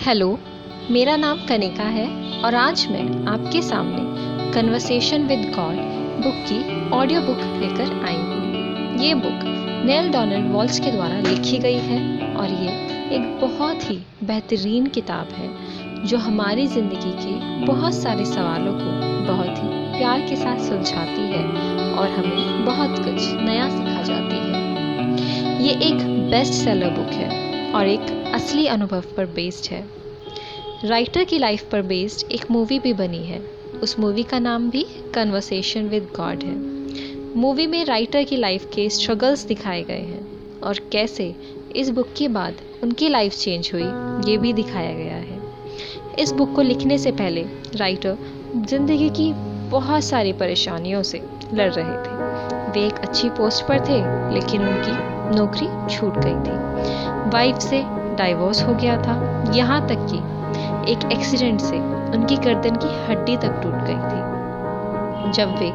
Hello, मेरा नाम कनिका है और आज मैं आपके सामने कन्वर्सेशन विद गॉड बुक की ऑडियो बुक लेकर आई हूँ। ये बुक नेल डोनाल्ड वॉल्श के द्वारा लिखी गई है और ये एक बहुत ही बेहतरीन किताब है जो हमारी ज़िंदगी के बहुत सारे सवालों को बहुत ही प्यार के साथ सुलझाती है और हमें बहुत कुछ नया सिखा जाती है। ये एक बेस्ट सेलर बुक है और एक असली अनुभव पर बेस्ड है। राइटर की लाइफ पर बेस्ड एक मूवी भी बनी है। उस मूवी का नाम भी कन्वर्सेशन विद गॉड है। मूवी में राइटर की लाइफ के स्ट्रगल्स दिखाए गए हैं और कैसे इस बुक के बाद उनकी लाइफ चेंज हुई ये भी दिखाया गया है। इस बुक को लिखने से पहले राइटर ज़िंदगी की बहुत सारी परेशानियों से लड़ रहे थे। वे एक अच्छी पोस्ट पर थे लेकिन उनकी नौकरी छूट गई थी। वाइफ से डाइवोर्स हो गया था, यहाँ तक कि एक एक्सीडेंट से उनकी गर्दन की हड्डी तक टूट गई थी। जब वे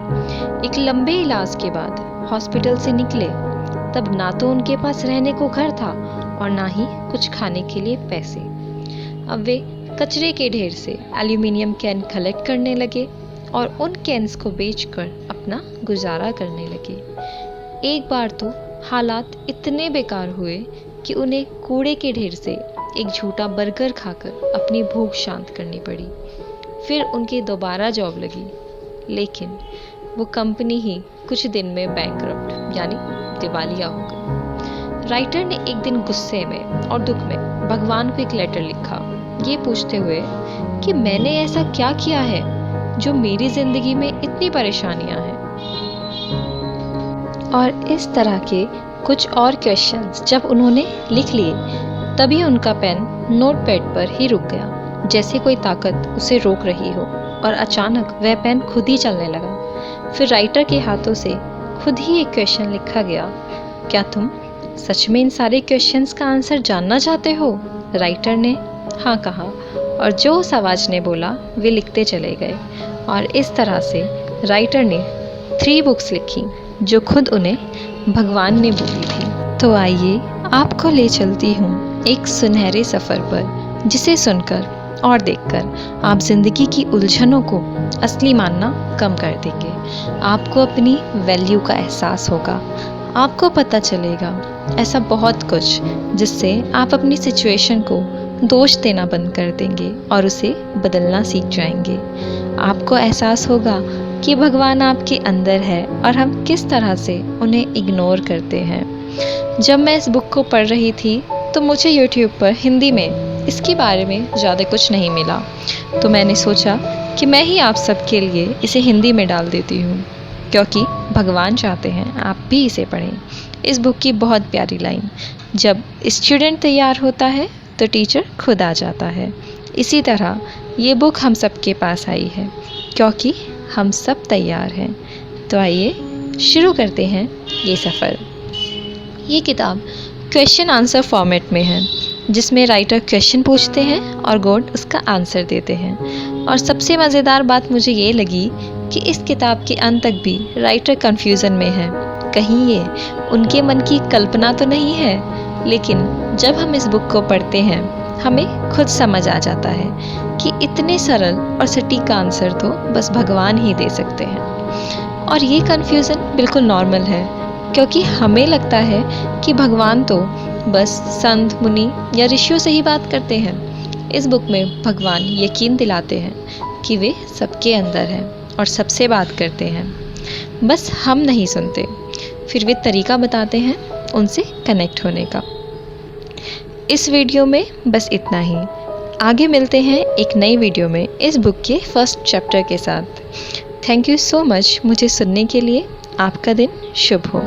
एक लंबे इलाज के बाद हॉस्पिटल से निकले तब ना तो उनके पास रहने को घर था और ना ही कुछ खाने के लिए पैसे। अब वे कचरे के ढेर से एल्यूमिनियम कैन कलेक्ट करने लगे और उन कैन्स को बेचकर अपना गुजारा करने लगे। एक बार तो हालात इतने बेकार हुए कि उन्हें कूड़े के ढेर से एक झूठा बर्गर खाकर अपनी भूख शांत करनी पड़ी। फिर उनकी दोबारा जॉब लगी लेकिन वो कंपनी ही कुछ दिन में बैंकरप्ट यानी दिवालिया हो गई। राइटर ने एक दिन गुस्से में और दुख में भगवान को एक लेटर लिखा ये पूछते हुए कि मैंने ऐसा क्या किया है जो मेरी ज़िंदगी में इतनी परेशानियां हैं। और इस तरह के कुछ और क्वेश्चंस जब उन्होंने लिख लिए तभी उनका पेन नोटपैड पर ही रुक गया, जैसे कोई ताकत उसे रोक रही हो और अचानक वह पेन खुद ही चलने लगा। फिर राइटर के हाथों से खुद ही एक क्वेश्चन लिखा गया, क्या तुम सच में इन सारे क्वेश्चंस का आंसर जानना चाहते हो? राइटर ने हाँ कहा और जो उस आवाज़ ने बोला वे लिखते चले गए और इस तरह से राइटर ने 3 बुक्स लिखी जो खुद उन्हें भगवान ने बोली थी। तो आइए आपको ले चलती हूँ एक सुनहरे सफ़र पर जिसे सुनकर और देखकर आप ज़िंदगी की उलझनों को असली मानना कम कर देंगे। आपको अपनी वैल्यू का एहसास होगा। आपको पता चलेगा ऐसा बहुत कुछ जिससे आप अपनी सिचुएशन को दोष देना बंद कर देंगे और उसे बदलना सीख जाएंगे। आपको एहसास होगा कि भगवान आपके अंदर है और हम किस तरह से उन्हें इग्नोर करते हैं। जब मैं इस बुक को पढ़ रही थी तो मुझे YouTube पर हिंदी में इसके बारे में ज़्यादा कुछ नहीं मिला, तो मैंने सोचा कि मैं ही आप सबके लिए इसे हिंदी में डाल देती हूँ क्योंकि भगवान चाहते हैं आप भी इसे पढ़ें। इस बुक की बहुत प्यारी लाइन, जब स्टूडेंट तैयार होता है तो टीचर खुद आ जाता है। इसी तरह ये बुक हम सबके पास आई है क्योंकि हम सब तैयार हैं। तो आइए शुरू करते हैं ये सफ़र। ये किताब क्वेश्चन आंसर फॉर्मेट में है जिसमें राइटर क्वेश्चन पूछते हैं और गॉड उसका आंसर देते हैं। और सबसे मज़ेदार बात मुझे ये लगी कि इस किताब के अंत तक भी राइटर कन्फ्यूज़न में है, कहीं ये उनके मन की कल्पना तो नहीं है। लेकिन जब हम इस बुक को पढ़ते हैं हमें खुद समझ आ जाता है कि इतने सरल और सटीक आंसर तो बस भगवान ही दे सकते हैं। और ये कन्फ्यूज़न बिल्कुल नॉर्मल है क्योंकि हमें लगता है कि भगवान तो बस संत मुनि या ऋषियों से ही बात करते हैं। इस बुक में भगवान यकीन दिलाते हैं कि वे सबके अंदर हैं और सबसे बात करते हैं, बस हम नहीं सुनते। फिर वे तरीका बताते हैं उनसे कनेक्ट होने का। इस वीडियो में बस इतना ही। आगे मिलते हैं एक नई वीडियो में इस बुक के फर्स्ट चैप्टर के साथ। थैंक यू सो मच मुझे सुनने के लिए। आपका दिन शुभ हो।